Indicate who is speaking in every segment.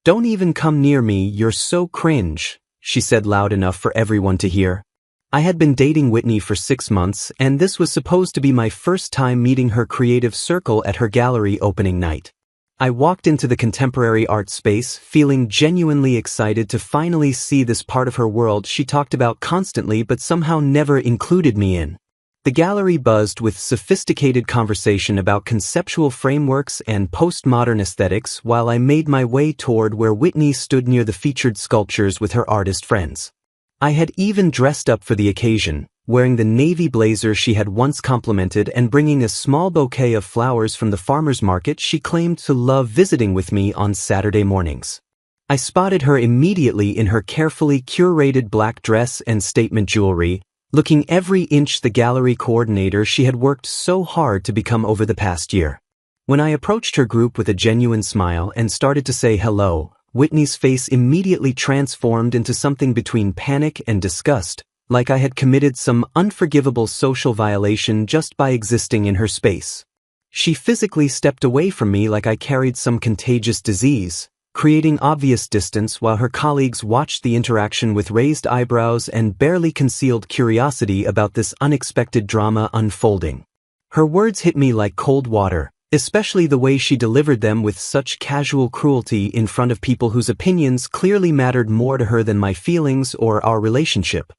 Speaker 1: "Don't even come near me, you're so cringe," she said loud enough for everyone to hear. I had been dating Whitney for 6 months, and this was supposed to be my first time meeting her creative circle at her gallery opening night. I walked into the contemporary art space, feeling genuinely excited to finally see this part of her world she talked about constantly but somehow never included me in. The gallery buzzed with sophisticated conversation about conceptual frameworks and postmodern aesthetics while I made my way toward where Whitney stood near the featured sculptures with her artist friends. I had even dressed up for the occasion, wearing the navy blazer she had once complimented and bringing a small bouquet of flowers from the farmer's market she claimed to love visiting with me on Saturday mornings. I spotted her immediately in her carefully curated black dress and statement jewelry, looking every inch the gallery coordinator she had worked so hard to become over the past year. When I approached her group with a genuine smile and started to say hello, Whitney's face immediately transformed into something between panic and disgust, like I had committed some unforgivable social violation just by existing in her space. She physically stepped away from me like I carried some contagious disease, creating obvious distance while her colleagues watched the interaction with raised eyebrows and barely concealed curiosity about this unexpected drama unfolding. Her words hit me like cold water, especially the way she delivered them with such casual cruelty in front of people whose opinions clearly mattered more to her than my feelings or our relationship.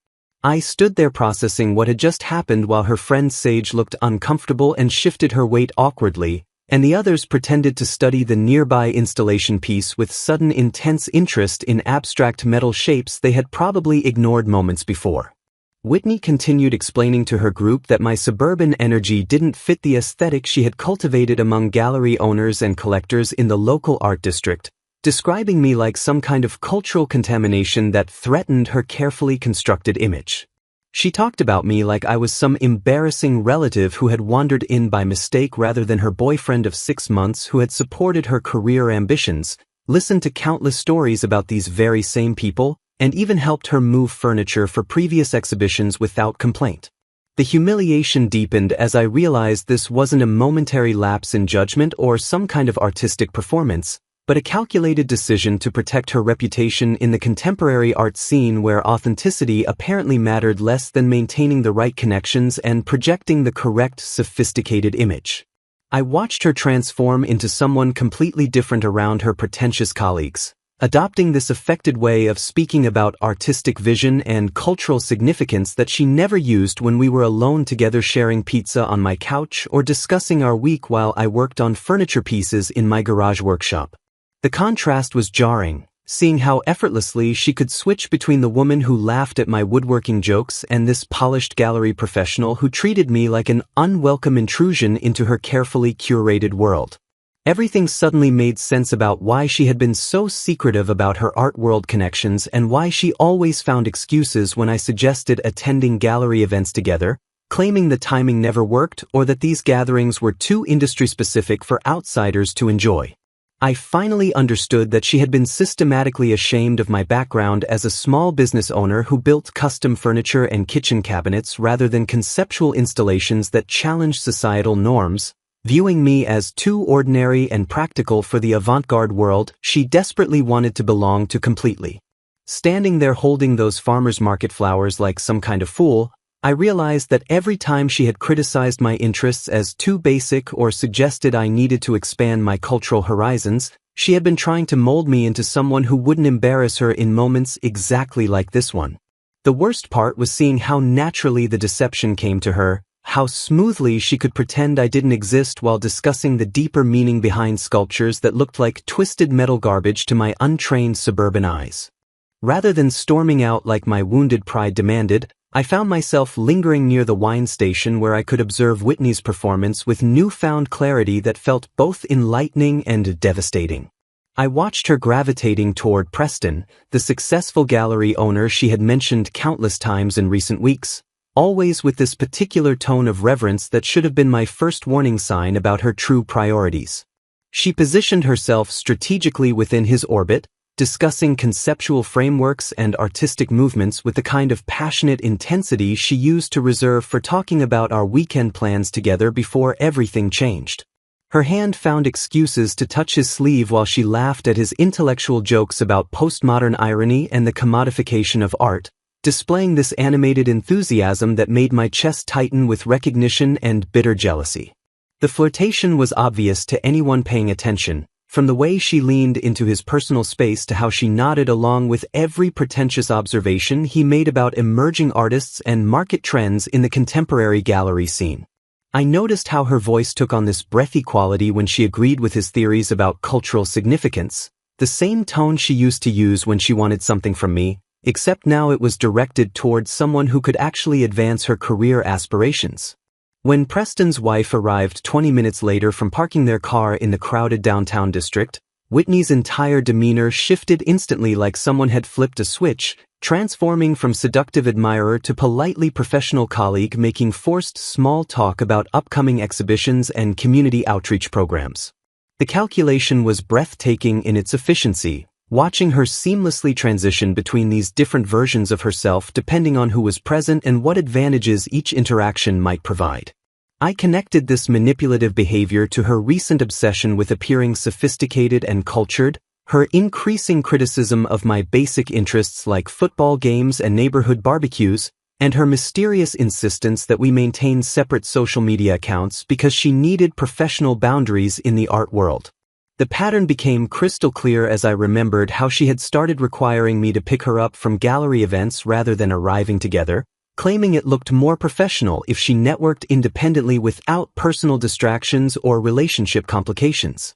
Speaker 1: I stood there processing what had just happened while her friend Sage looked uncomfortable and shifted her weight awkwardly, and the others pretended to study the nearby installation piece with sudden intense interest in abstract metal shapes they had probably ignored moments before. Whitney continued explaining to her group that my suburban energy didn't fit the aesthetic she had cultivated among gallery owners and collectors in the local art district, describing me like some kind of cultural contamination that threatened her carefully constructed image. She talked about me like I was some embarrassing relative who had wandered in by mistake rather than her boyfriend of 6 months who had supported her career ambitions, listened to countless stories about these very same people, and even helped her move furniture for previous exhibitions without complaint. The humiliation deepened as I realized this wasn't a momentary lapse in judgment or some kind of artistic performance, but a calculated decision to protect her reputation in the contemporary art scene where authenticity apparently mattered less than maintaining the right connections and projecting the correct, sophisticated image. I watched her transform into someone completely different around her pretentious colleagues, adopting this affected way of speaking about artistic vision and cultural significance that she never used when we were alone together sharing pizza on my couch or discussing our week while I worked on furniture pieces in my garage workshop. The contrast was jarring, seeing how effortlessly she could switch between the woman who laughed at my woodworking jokes and this polished gallery professional who treated me like an unwelcome intrusion into her carefully curated world. Everything suddenly made sense about why she had been so secretive about her art world connections and why she always found excuses when I suggested attending gallery events together, claiming the timing never worked or that these gatherings were too industry-specific for outsiders to enjoy. I finally understood that she had been systematically ashamed of my background as a small business owner who built custom furniture and kitchen cabinets rather than conceptual installations that challenged societal norms, viewing me as too ordinary and practical for the avant-garde world she desperately wanted to belong to completely. Standing there holding those farmer's market flowers like some kind of fool, I realized that every time she had criticized my interests as too basic or suggested I needed to expand my cultural horizons, she had been trying to mold me into someone who wouldn't embarrass her in moments exactly like this one. The worst part was seeing how naturally the deception came to her, how smoothly she could pretend I didn't exist while discussing the deeper meaning behind sculptures that looked like twisted metal garbage to my untrained suburban eyes. Rather than storming out like my wounded pride demanded, I found myself lingering near the wine station where I could observe Whitney's performance with newfound clarity that felt both enlightening and devastating. I watched her gravitating toward Preston, the successful gallery owner she had mentioned countless times in recent weeks, always with this particular tone of reverence that should have been my first warning sign about her true priorities. She positioned herself strategically within his orbit, discussing conceptual frameworks and artistic movements with the kind of passionate intensity she used to reserve for talking about our weekend plans together before everything changed. Her hand found excuses to touch his sleeve while she laughed at his intellectual jokes about postmodern irony and the commodification of art, displaying this animated enthusiasm that made my chest tighten with recognition and bitter jealousy. The flirtation was obvious to anyone paying attention, from the way she leaned into his personal space to how she nodded along with every pretentious observation he made about emerging artists and market trends in the contemporary gallery scene. I noticed how her voice took on this breathy quality when she agreed with his theories about cultural significance, the same tone she used to use when she wanted something from me, except now it was directed towards someone who could actually advance her career aspirations. When Preston's wife arrived 20 minutes later from parking their car in the crowded downtown district, Whitney's entire demeanor shifted instantly like someone had flipped a switch, transforming from seductive admirer to politely professional colleague making forced small talk about upcoming exhibitions and community outreach programs. The calculation was breathtaking in its efficiency, watching her seamlessly transition between these different versions of herself depending on who was present and what advantages each interaction might provide. I connected this manipulative behavior to her recent obsession with appearing sophisticated and cultured, her increasing criticism of my basic interests like football games and neighborhood barbecues, and her mysterious insistence that we maintain separate social media accounts because she needed professional boundaries in the art world. The pattern became crystal clear as I remembered how she had started requiring me to pick her up from gallery events rather than arriving together, claiming it looked more professional if she networked independently without personal distractions or relationship complications.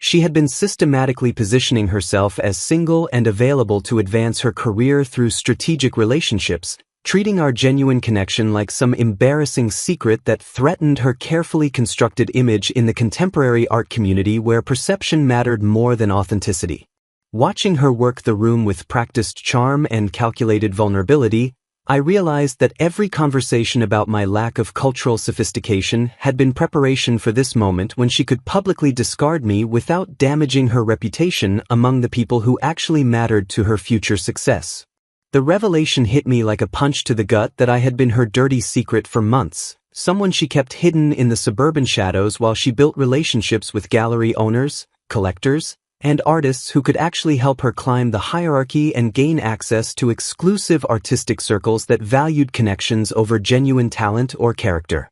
Speaker 1: She had been systematically positioning herself as single and available to advance her career through strategic relationships, treating our genuine connection like some embarrassing secret that threatened her carefully constructed image in the contemporary art community where perception mattered more than authenticity. Watching her work the room with practiced charm and calculated vulnerability, I realized that every conversation about my lack of cultural sophistication had been preparation for this moment when she could publicly discard me without damaging her reputation among the people who actually mattered to her future success. The revelation hit me like a punch to the gut that I had been her dirty secret for months, someone she kept hidden in the suburban shadows while she built relationships with gallery owners, collectors, and artists who could actually help her climb the hierarchy and gain access to exclusive artistic circles that valued connections over genuine talent or character.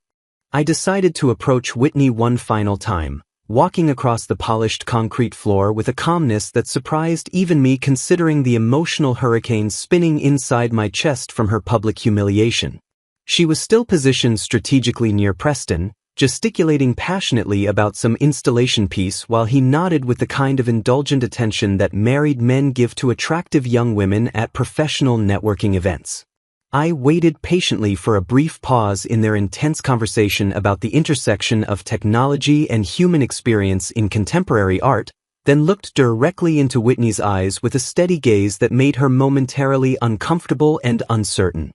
Speaker 1: I decided to approach Whitney one final time, walking across the polished concrete floor with a calmness that surprised even me considering the emotional hurricane spinning inside my chest from her public humiliation. She was still positioned strategically near Preston, gesticulating passionately about some installation piece while he nodded with the kind of indulgent attention that married men give to attractive young women at professional networking events. I waited patiently for a brief pause in their intense conversation about the intersection of technology and human experience in contemporary art, then looked directly into Whitney's eyes with a steady gaze that made her momentarily uncomfortable and uncertain.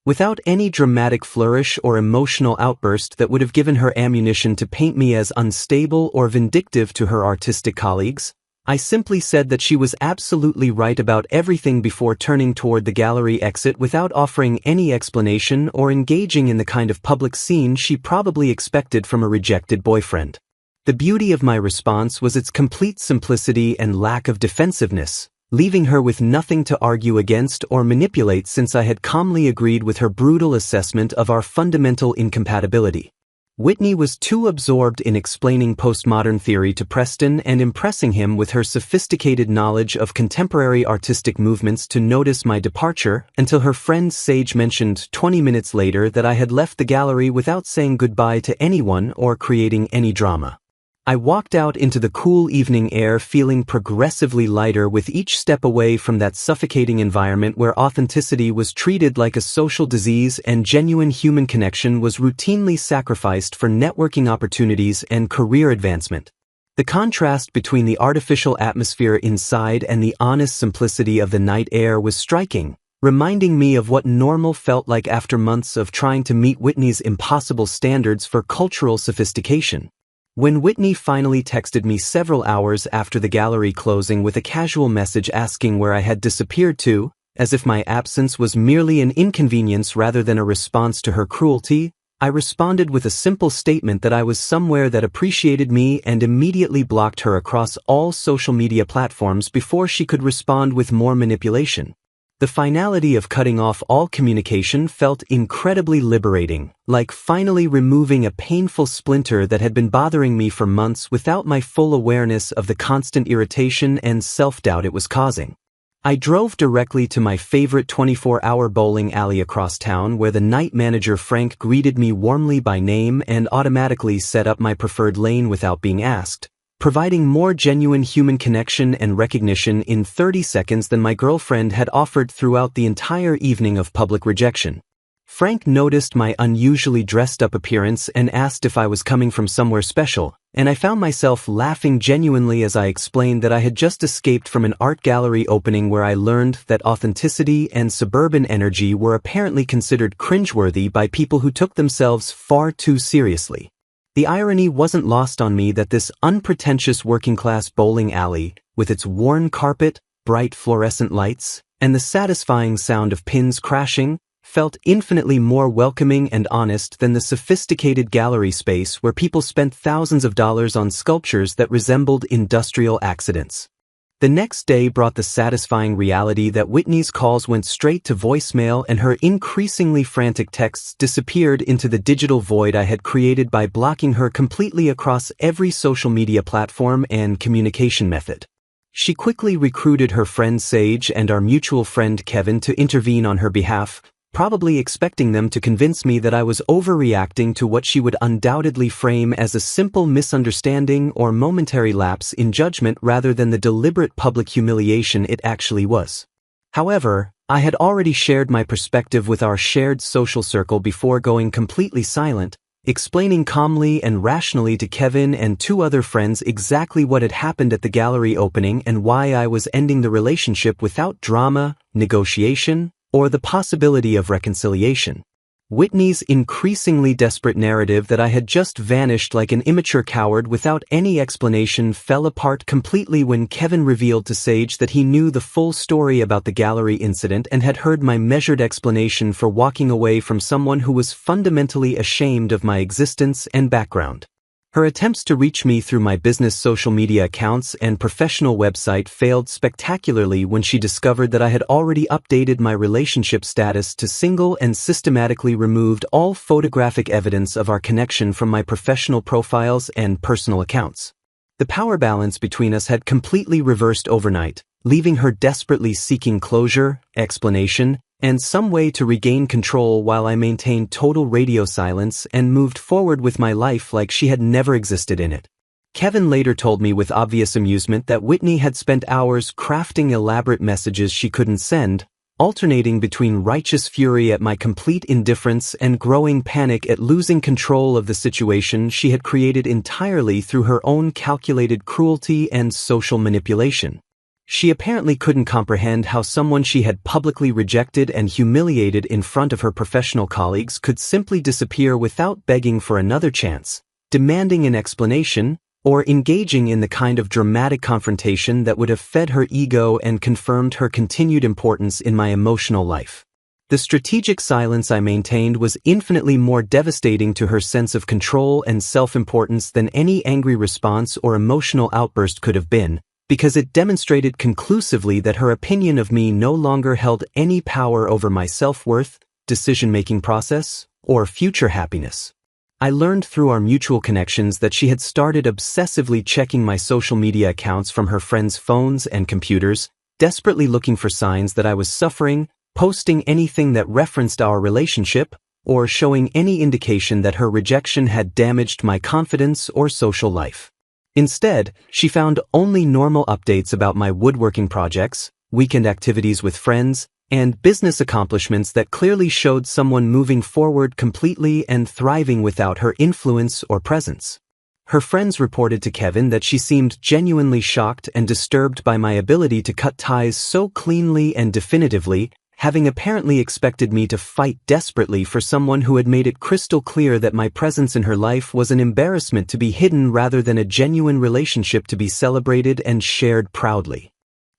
Speaker 1: Without any dramatic flourish or emotional outburst that would have given her ammunition to paint me as unstable or vindictive to her artistic colleagues, I simply said that she was absolutely right about everything before turning toward the gallery exit without offering any explanation or engaging in the kind of public scene she probably expected from a rejected boyfriend. The beauty of my response was its complete simplicity and lack of defensiveness, leaving her with nothing to argue against or manipulate since I had calmly agreed with her brutal assessment of our fundamental incompatibility. Whitney was too absorbed in explaining postmodern theory to Preston and impressing him with her sophisticated knowledge of contemporary artistic movements to notice my departure until her friend Sage mentioned 20 minutes later that I had left the gallery without saying goodbye to anyone or creating any drama. I walked out into the cool evening air feeling progressively lighter with each step away from that suffocating environment where authenticity was treated like a social disease and genuine human connection was routinely sacrificed for networking opportunities and career advancement. The contrast between the artificial atmosphere inside and the honest simplicity of the night air was striking, reminding me of what normal felt like after months of trying to meet Whitney's impossible standards for cultural sophistication. When Whitney finally texted me several hours after the gallery closing with a casual message asking where I had disappeared to, as if my absence was merely an inconvenience rather than a response to her cruelty, I responded with a simple statement that I was somewhere that appreciated me and immediately blocked her across all social media platforms before she could respond with more manipulation. The finality of cutting off all communication felt incredibly liberating, like finally removing a painful splinter that had been bothering me for months without my full awareness of the constant irritation and self-doubt it was causing. I drove directly to my favorite 24-hour bowling alley across town where the night manager Frank greeted me warmly by name and automatically set up my preferred lane without being asked, providing more genuine human connection and recognition in 30 seconds than my girlfriend had offered throughout the entire evening of public rejection. Frank noticed my unusually dressed-up appearance and asked if I was coming from somewhere special, and I found myself laughing genuinely as I explained that I had just escaped from an art gallery opening where I learned that authenticity and suburban energy were apparently considered cringeworthy by people who took themselves far too seriously. The irony wasn't lost on me that this unpretentious working-class bowling alley, with its worn carpet, bright fluorescent lights, and the satisfying sound of pins crashing, felt infinitely more welcoming and honest than the sophisticated gallery space where people spent thousands of dollars on sculptures that resembled industrial accidents. The next day brought the satisfying reality that Whitney's calls went straight to voicemail and her increasingly frantic texts disappeared into the digital void I had created by blocking her completely across every social media platform and communication method. She quickly recruited her friend Sage and our mutual friend Kevin to intervene on her behalf, probably expecting them to convince me that I was overreacting to what she would undoubtedly frame as a simple misunderstanding or momentary lapse in judgment rather than the deliberate public humiliation it actually was. However, I had already shared my perspective with our shared social circle before going completely silent, explaining calmly and rationally to Kevin and two other friends exactly what had happened at the gallery opening and why I was ending the relationship without drama, negotiation, or the possibility of reconciliation. Whitney's increasingly desperate narrative that I had just vanished like an immature coward without any explanation fell apart completely when Kevin revealed to Sage that he knew the full story about the gallery incident and had heard my measured explanation for walking away from someone who was fundamentally ashamed of my existence and background. Her attempts to reach me through my business social media accounts and professional website failed spectacularly when she discovered that I had already updated my relationship status to single and systematically removed all photographic evidence of our connection from my professional profiles and personal accounts. The power balance between us had completely reversed overnight, leaving her desperately seeking closure, explanation, and some way to regain control while I maintained total radio silence and moved forward with my life like she had never existed in it. Kevin later told me with obvious amusement that Whitney had spent hours crafting elaborate messages she couldn't send, alternating between righteous fury at my complete indifference and growing panic at losing control of the situation she had created entirely through her own calculated cruelty and social manipulation. She apparently couldn't comprehend how someone she had publicly rejected and humiliated in front of her professional colleagues could simply disappear without begging for another chance, demanding an explanation, or engaging in the kind of dramatic confrontation that would have fed her ego and confirmed her continued importance in my emotional life. The strategic silence I maintained was infinitely more devastating to her sense of control and self-importance than any angry response or emotional outburst could have been, because it demonstrated conclusively that her opinion of me no longer held any power over my self-worth, decision-making process, or future happiness. I learned through our mutual connections that she had started obsessively checking my social media accounts from her friends' phones and computers, desperately looking for signs that I was suffering, posting anything that referenced our relationship, or showing any indication that her rejection had damaged my confidence or social life. Instead, she found only normal updates about my woodworking projects, weekend activities with friends, and business accomplishments that clearly showed someone moving forward completely and thriving without her influence or presence. Her friends reported to Kevin that she seemed genuinely shocked and disturbed by my ability to cut ties so cleanly and definitively, having apparently expected me to fight desperately for someone who had made it crystal clear that my presence in her life was an embarrassment to be hidden rather than a genuine relationship to be celebrated and shared proudly.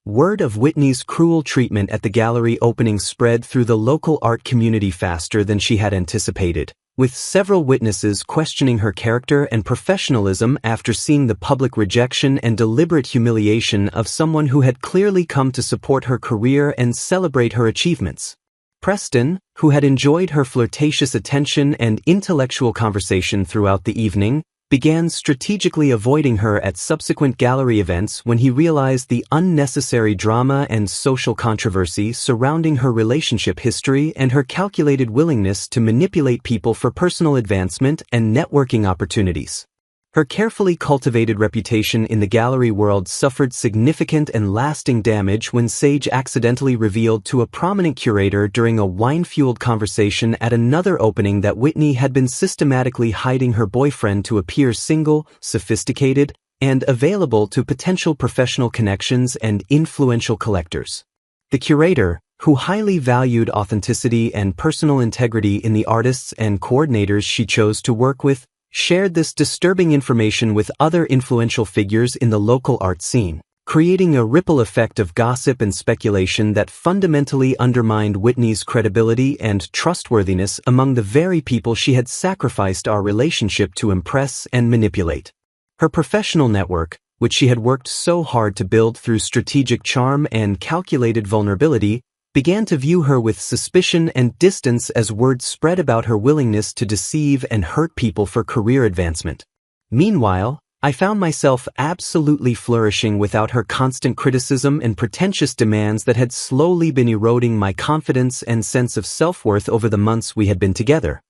Speaker 1: Word of Whitney's cruel treatment at the gallery opening spread through the local art community faster than she had anticipated, with several witnesses questioning her character and professionalism after seeing the public rejection and deliberate humiliation of someone who had clearly come to support her career and celebrate her achievements. Preston, who had enjoyed her flirtatious attention and intellectual conversation throughout the evening, began strategically avoiding her at subsequent gallery events when he realized the unnecessary drama and social controversy surrounding her relationship history and her calculated willingness to manipulate people for personal advancement and networking opportunities. Her carefully cultivated reputation in the gallery world suffered significant and lasting damage when Sage accidentally revealed to a prominent curator during a wine-fueled conversation at another opening that Whitney had been systematically hiding her boyfriend to appear single, sophisticated, and available to potential professional connections and influential collectors. The curator, who highly valued authenticity and personal integrity in the artists and coordinators she chose to work with, shared this disturbing information with other influential figures in the local art scene, creating a ripple effect of gossip and speculation that fundamentally undermined Whitney's credibility and trustworthiness among the very people she had sacrificed our relationship to impress and manipulate. Her professional network, which she had worked so hard to build through strategic charm and calculated vulnerability, began to view her with suspicion and distance as word spread about her willingness to deceive and hurt people for career advancement. Meanwhile, I found myself absolutely flourishing without her constant criticism and pretentious demands that had slowly been eroding my confidence and sense of self-worth over the months we had been together.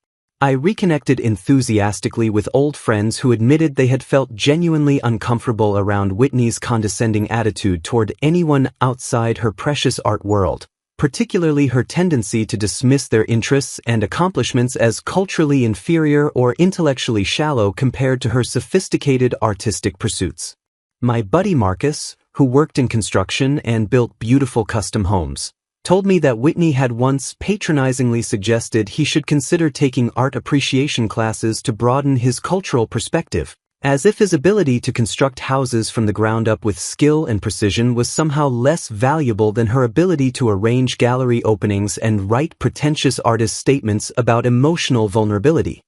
Speaker 1: I reconnected enthusiastically with old friends who admitted they had felt genuinely uncomfortable around Whitney's condescending attitude toward anyone outside her precious art world, particularly her tendency to dismiss their interests and accomplishments as culturally inferior or intellectually shallow compared to her sophisticated artistic pursuits. My buddy Marcus, who worked in construction and built beautiful custom homes, told me that Whitney had once patronizingly suggested he should consider taking art appreciation classes to broaden his cultural perspective, as if his ability to construct houses from the ground up with skill and precision was somehow less valuable than her ability to arrange gallery openings and write pretentious artist statements about emotional vulnerability.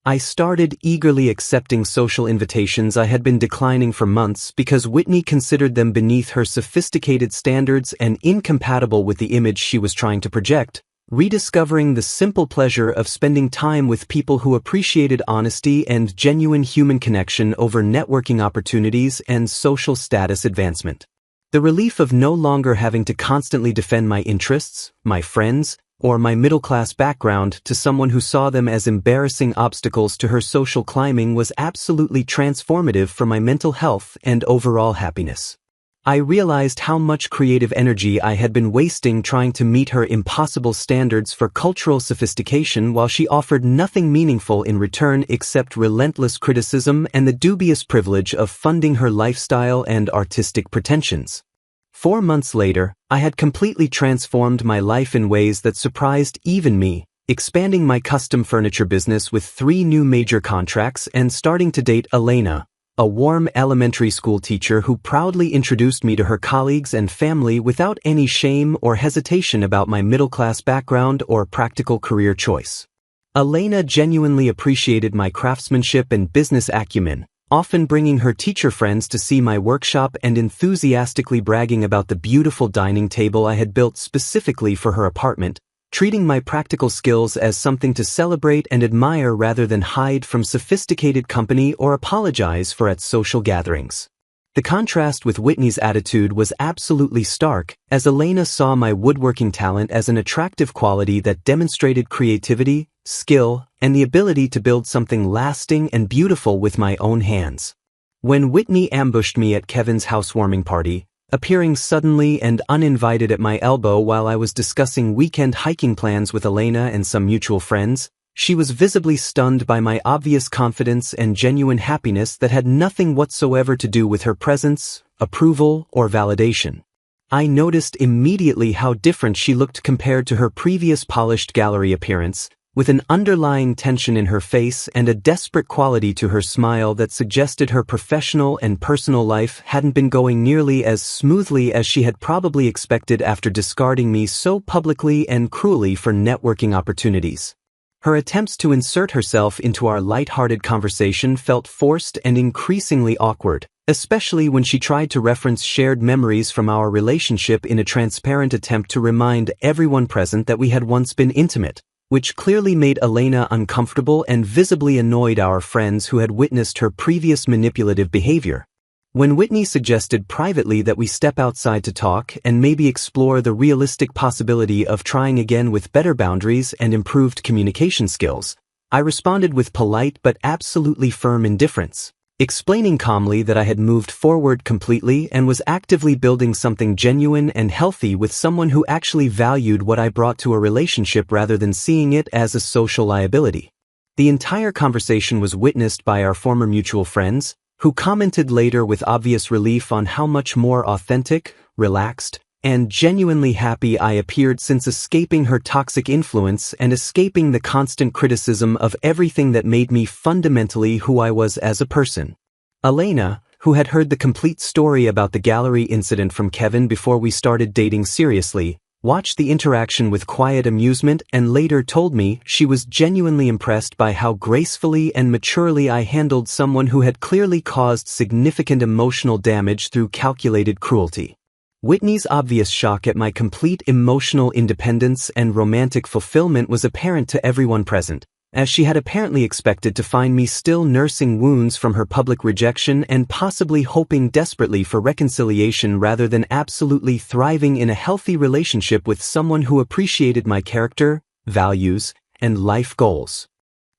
Speaker 1: I started eagerly accepting social invitations I had been declining for months because Whitney considered them beneath her sophisticated standards and incompatible with the image she was trying to project, rediscovering the simple pleasure of spending time with people who appreciated honesty and genuine human connection over networking opportunities and social status advancement. The relief of no longer having to constantly defend my interests, my friends, or my middle-class background to someone who saw them as embarrassing obstacles to her social climbing was absolutely transformative for my mental health and overall happiness. I realized how much creative energy I had been wasting trying to meet her impossible standards for cultural sophistication while she offered nothing meaningful in return except relentless criticism and the dubious privilege of funding her lifestyle and artistic pretensions. 4 months later, I had completely transformed my life in ways that surprised even me, expanding my custom furniture business with 3 new major contracts and starting to date Elena, a warm elementary school teacher who proudly introduced me to her colleagues and family without any shame or hesitation about my middle-class background or practical career choice. Elena genuinely appreciated my craftsmanship and business acumen, often bringing her teacher friends to see my workshop and enthusiastically bragging about the beautiful dining table I had built specifically for her apartment, treating my practical skills as something to celebrate and admire rather than hide from sophisticated company or apologize for at social gatherings. The contrast with Whitney's attitude was absolutely stark, as Elena saw my woodworking talent as an attractive quality that demonstrated creativity, skill, and the ability to build something lasting and beautiful with my own hands. When Whitney ambushed me at Kevin's housewarming party, appearing suddenly and uninvited at my elbow while I was discussing weekend hiking plans with Elena and some mutual friends, she was visibly stunned by my obvious confidence and genuine happiness that had nothing whatsoever to do with her presence, approval, or validation. I noticed immediately how different she looked compared to her previous polished gallery appearance, with an underlying tension in her face and a desperate quality to her smile that suggested her professional and personal life hadn't been going nearly as smoothly as she had probably expected after discarding me so publicly and cruelly for networking opportunities. Her attempts to insert herself into our light-hearted conversation felt forced and increasingly awkward, especially when she tried to reference shared memories from our relationship in a transparent attempt to remind everyone present that we had once been intimate, which clearly made Elena uncomfortable and visibly annoyed our friends who had witnessed her previous manipulative behavior. When Whitney suggested privately that we step outside to talk and maybe explore the realistic possibility of trying again with better boundaries and improved communication skills, I responded with polite but absolutely firm indifference, explaining calmly that I had moved forward completely and was actively building something genuine and healthy with someone who actually valued what I brought to a relationship rather than seeing it as a social liability. The entire conversation was witnessed by our former mutual friends, who commented later with obvious relief on how much more authentic, relaxed, and genuinely happy I appeared since escaping her toxic influence and escaping the constant criticism of everything that made me fundamentally who I was as a person. Elena, who had heard the complete story about the gallery incident from Kevin before we started dating seriously, watched the interaction with quiet amusement and later told me she was genuinely impressed by how gracefully and maturely I handled someone who had clearly caused significant emotional damage through calculated cruelty. Whitney's obvious shock at my complete emotional independence and romantic fulfillment was apparent to everyone present, as she had apparently expected to find me still nursing wounds from her public rejection and possibly hoping desperately for reconciliation rather than absolutely thriving in a healthy relationship with someone who appreciated my character, values, and life goals.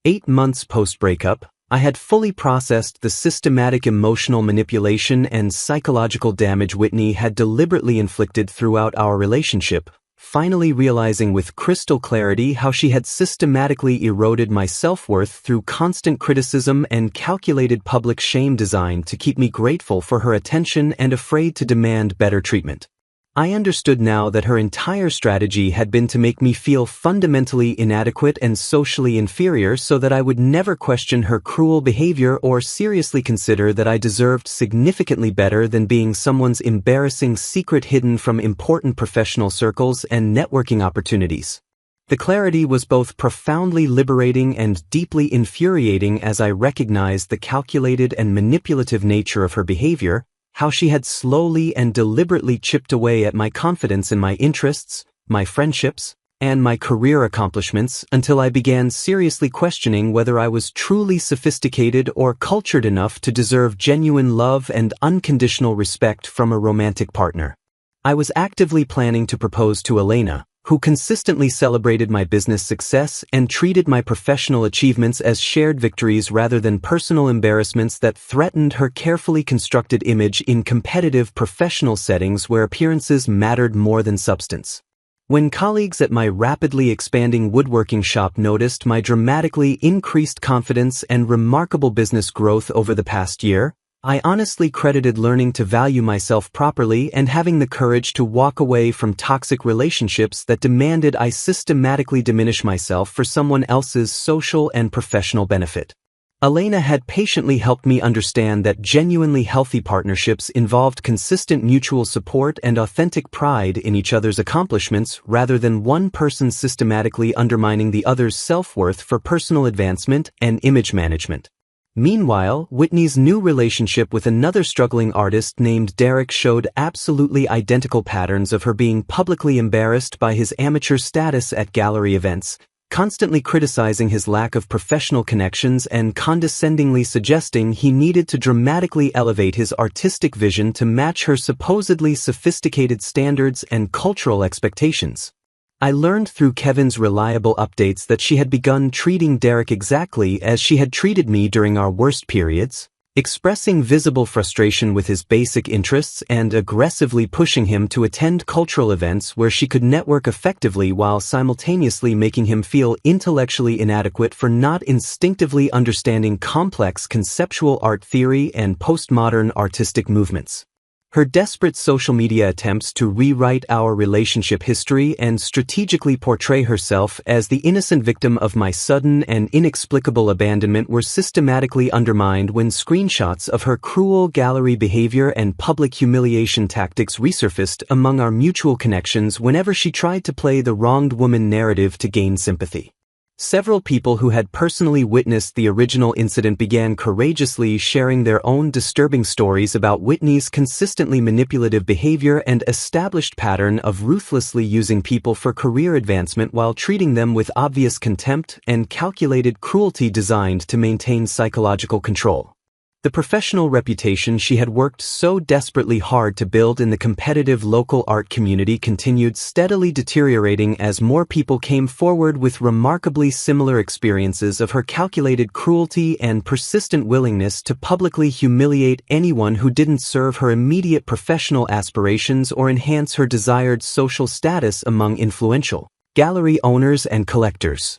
Speaker 1: 8 months post-breakup, I had fully processed the systematic emotional manipulation and psychological damage Whitney had deliberately inflicted throughout our relationship, finally realizing with crystal clarity how she had systematically eroded my self-worth through constant criticism and calculated public shame designed to keep me grateful for her attention and afraid to demand better treatment. I understood now that her entire strategy had been to make me feel fundamentally inadequate and socially inferior so that I would never question her cruel behavior or seriously consider that I deserved significantly better than being someone's embarrassing secret hidden from important professional circles and networking opportunities. The clarity was both profoundly liberating and deeply infuriating as I recognized the calculated and manipulative nature of her behavior, how she had slowly and deliberately chipped away at my confidence in my interests, my friendships, and my career accomplishments until I began seriously questioning whether I was truly sophisticated or cultured enough to deserve genuine love and unconditional respect from a romantic partner. I was actively planning to propose to Elena, who consistently celebrated my business success and treated my professional achievements as shared victories rather than personal embarrassments that threatened her carefully constructed image in competitive professional settings where appearances mattered more than substance. When colleagues at my rapidly expanding woodworking shop noticed my dramatically increased confidence and remarkable business growth over the past year, I honestly credited learning to value myself properly and having the courage to walk away from toxic relationships that demanded I systematically diminish myself for someone else's social and professional benefit. Elena had patiently helped me understand that genuinely healthy partnerships involved consistent mutual support and authentic pride in each other's accomplishments rather than one person systematically undermining the other's self-worth for personal advancement and image management. Meanwhile, Whitney's new relationship with another struggling artist named Derek showed absolutely identical patterns of her being publicly embarrassed by his amateur status at gallery events, constantly criticizing his lack of professional connections and condescendingly suggesting he needed to dramatically elevate his artistic vision to match her supposedly sophisticated standards and cultural expectations. I learned through Kevin's reliable updates that she had begun treating Derek exactly as she had treated me during our worst periods, expressing visible frustration with his basic interests and aggressively pushing him to attend cultural events where she could network effectively while simultaneously making him feel intellectually inadequate for not instinctively understanding complex conceptual art theory and postmodern artistic movements. Her desperate social media attempts to rewrite our relationship history and strategically portray herself as the innocent victim of my sudden and inexplicable abandonment were systematically undermined when screenshots of her cruel gallery behavior and public humiliation tactics resurfaced among our mutual connections whenever she tried to play the wronged woman narrative to gain sympathy. Several people who had personally witnessed the original incident began courageously sharing their own disturbing stories about Whitney's consistently manipulative behavior and established pattern of ruthlessly using people for career advancement while treating them with obvious contempt and calculated cruelty designed to maintain psychological control. The professional reputation she had worked so desperately hard to build in the competitive local art community continued steadily deteriorating as more people came forward with remarkably similar experiences of her calculated cruelty and persistent willingness to publicly humiliate anyone who didn't serve her immediate professional aspirations or enhance her desired social status among influential gallery owners and collectors.